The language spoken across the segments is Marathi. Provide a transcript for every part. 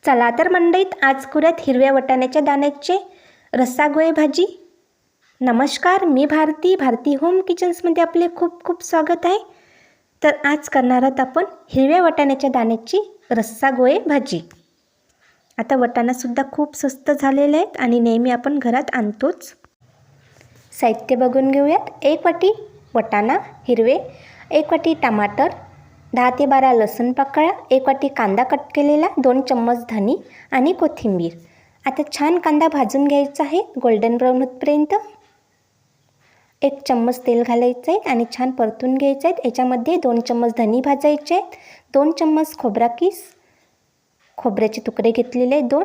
चला तर मंडईत आज करूयात हिरव्या वाटाण्याच्या दाण्याचे रस्सागोळे भाजी. नमस्कार, मी भारती होम किचन्समध्ये आपले खूप खूप स्वागत आहे. तर आज करणार आहोत आपण हिरव्या वाटाण्याच्या दाण्याची रस्सागोळे भाजी. आता वाटाणासुद्धा खूप स्वस्त झालेले आहेत आणि नेहमी आपण घरात आणतोच. साहित्य बघून घेऊयात. 1 वाटी वाटाणा हिरवे, 1 वाटी टमाटर, 10 ते 12 लसूण पाकळ्या, 1 वाटी कांदा कट केलेला, 2 चम्मच धनी आणि कोथिंबीर. आता छान कांदा भाजून घ्यायचा आहे गोल्डन ब्राऊन होतपर्यंत. 1 चम्मच तेल घालायचं आहे आणि छान परतून घ्यायचं आहे. याच्यामध्ये 2 चम्मच धनी भाजायचे आहेत, 2 चम्मच खोबरा किस, खोबऱ्याचे तुकडे घेतलेले आहेत 2,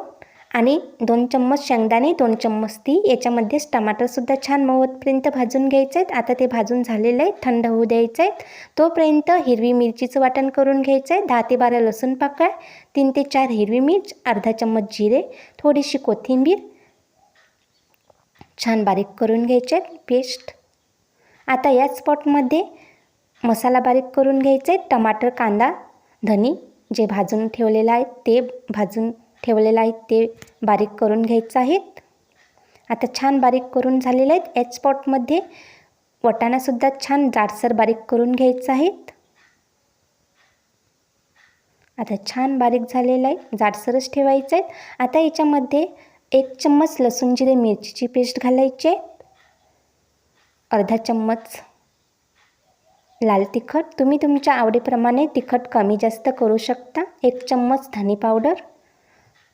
आणि 2 चम्मच शेंगदाणे, 2 चम्मच तीळ. याच्यामध्येच टमाटरसुद्धा छान मऊतपर्यंत भाजून घ्यायचं आहे. आता ते भाजून झालेलं आहे, थंड होऊ द्यायचं आहे. तोपर्यंत हिरवी मिरचीचं वाटण करून घ्यायचं आहे. 10 ते 12 लसूण पाकळ्या, 3 ते 4 हिरवी मिर्च, अर्धा चम्मच जिरे, थोडीशी कोथिंबीर छान बारीक करून घ्यायचे आहेत पेस्ट. आता याच पॉटमध्ये मसाला बारीक करून घ्यायचे आहेत. टमाटर, कांदा, धनी जे भाजून ठेवलेलं आहे ते ते बारीक करून घ्यायचं आहेत. आता छान बारीक करून झालेले आहेत. याच पॉटमध्ये वाटाणासुद्धा छान जाडसर बारीक करून घ्यायचं आहेत. आता छान बारीक झालेलं आहे, जाडसरच ठेवायचं आहे. आता याच्यामध्ये 1 चम्मच लसूण जिरे मिरचीची पेस्ट घालायची आहे, अर्धा चम्मच लाल तिखट, तुम्ही तुमच्या आवडीप्रमाणे तिखट कमी जास्त करू शकता, 1 चम्मच धनी पावडर,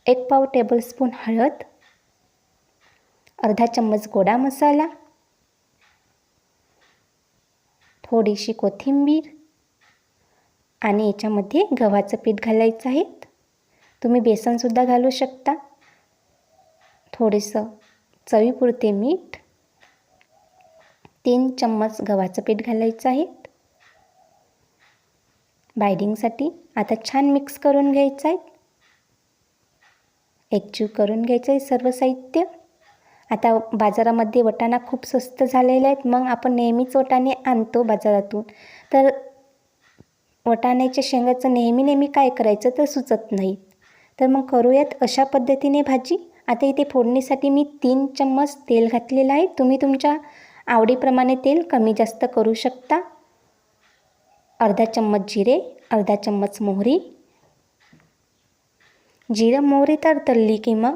1 पाव टेबलस्पून हळद, अर्धा चम्मच गोडा मसाला, थोडीशी कोथिंबीर आणि याच्यामध्ये गव्हाचं पीठ घालायचं आहे. तुम्ही बेसनसुद्धा घालू शकता. थोडंसं चवीपुरते मीठ, 3 चम्मच गव्हाचं पीठ घालायचं आहे बाइंडिंगसाठी. आता छान मिक्स करून घ्यायचं आहे, एकजीव करून घ्यायचं आहे सर्व साहित्य. आता बाजारामध्ये वाटाणा खूप स्वस्त झालेले आहेत, मग आपण नेहमीच वाटाणे आणतो बाजारातून, तर वाटाण्याच्या शेंगाचं नेहमी काय करायचं तर सुचत नाही. तर मग करूयात अशा पद्धतीने भाजी. आता इथे फोडणीसाठी मी 3 चम्मच तेल घातलेलं आहे. तुम्ही तुमच्या आवडीप्रमाणे तेल कमी जास्त करू शकता. अर्धा चम्मच जिरे, अर्धा चम्मच मोहरी. जिरं मोहरी तळली की मग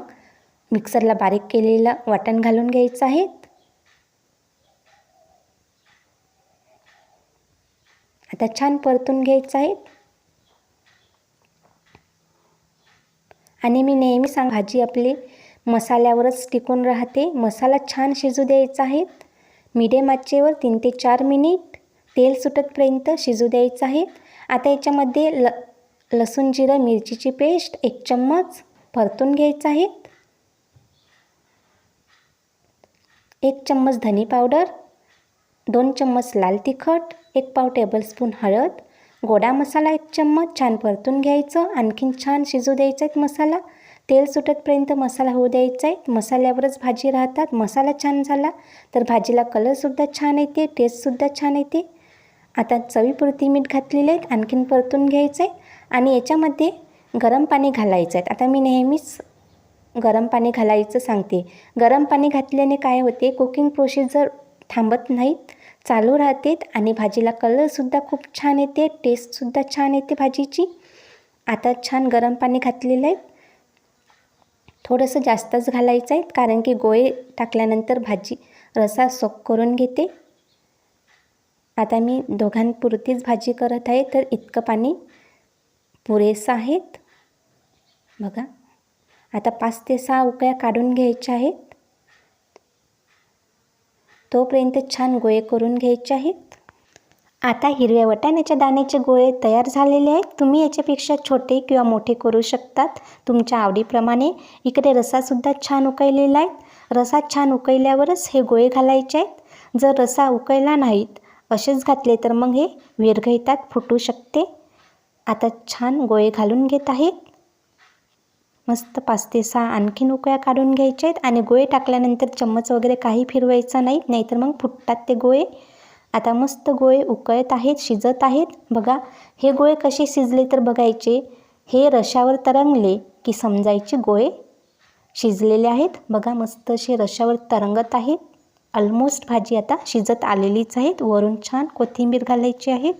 मिक्सरला बारीक केलेलं वाटण घालून घ्यायचं आहे. आता छान परतून घ्यायचं आहे. आणि मी नेहमी भाजी आपली मसाल्यावरच टिकून राहते. मसाला छान शिजू द्यायचा आहे. मीडियम आचेवर 3 ते 4 मिनिट तेल सुटतपर्यंत शिजू द्यायचं आहे. आता याच्यामध्ये लसूण जिरं मिरचीची पेस्ट 1 चम्मच परतून घ्यायचं आहे. 1 चम्मच धनी पावडर, 2 चम्मच लाल तिखट, 1 पाव टेबलस्पून हळद, गोडा मसाला 1 चम्मच छान परतून घ्यायचं. आणखीन छान शिजू द्यायचं आहे मसाला. तेल सुटतपर्यंत मसाला होऊ द्यायचा आहे. मसाल्यावरच भाजी राहतात. मसाला छान झाला तर भाजीला कलरसुद्धा छान येते, टेस्टसुद्धा छान येते. आता चवीपुरती मीठ घातलेले आहेत, आणखीन परतून घ्यायचं आहे. आणि याच्यामध्ये गरम पाणी घालायचं आहे. आता मी नेहमीच गरम पाणी घालायचं सांगते. गरम पाणी घातल्याने काय होते, कुकिंग प्रोसिजर थांबत नाहीत, चालू राहते आणि भाजीला कलरसुद्धा खूप छान येते, टेस्टसुद्धा छान येते भाजीची. आता छान गरम पाणी घातलेलं आहे. थोडंसं जास्तच घालायचं आहे कारण की गोळे टाकल्यानंतर भाजी रसा सोक करून घेते. आता मी दोघांपुरतीच भाजी करत आहे, तर इतकं पाणी पुरेसं आहे. बघा, आता 5 ते 6 उकळ्या काढून घ्यायच्या आहेत. तोपर्यंत छान गोळे करून घ्यायचे आहेत. आता हिरव्या वाटाण्याच्या दाण्याचे गोळे तयार झालेले आहेत. तुम्ही याच्यापेक्षा छोटे किंवा मोठे करू शकतात तुमच्या आवडीप्रमाणे. इकडे रसासुद्धा छान उकळलेला आहे. रसा छान उकळल्यावरच हे गोळे घालायचे आहेत. जर रसा उकळला नाहीत असेच घातले तर मग हे विरघळतात, फुटू शकते. आता छान गोळे घालून घेत आहेत. मस्त 5 ते 6 आणखीन उकळ्या काढून घ्यायचे आहेत. आणि गोळे टाकल्यानंतर चम्मच वगैरे काही फिरवायचा नाही, नाहीतर मग फुटतात ते गोळे. आता मस्त गोळे उकळत आहेत, शिजत आहेत. बघा, हे गोळे कसे शिजले तर बघायचे, हे रशावर तरंगले की समजायचे गोळे शिजलेले आहेत. बघा मस्त असे रश्श्यावर तरंगत आहेत. ऑलमोस्ट भाजी आता शिजत आलेलीच आहेत. वरून छान कोथिंबीर घालायची आहेत.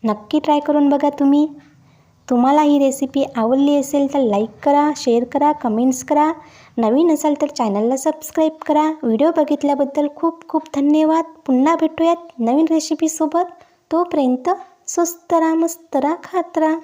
नक्की ट्राय करून बघा तुम्ही. तुम्हाला ही रेसिपी आवडली असेल तर लाईक करा, शेअर करा, कमेंट्स करा. नवीन असाल तर चॅनलला सबस्क्राईब करा. व्हिडिओ बघितल्याबद्दल खूप खूप धन्यवाद. पुन्हा भेटूयात नवीन रेसिपीसोबत. तोपर्यंत स्वस्त राहा, मस्त राहा, खात राहा.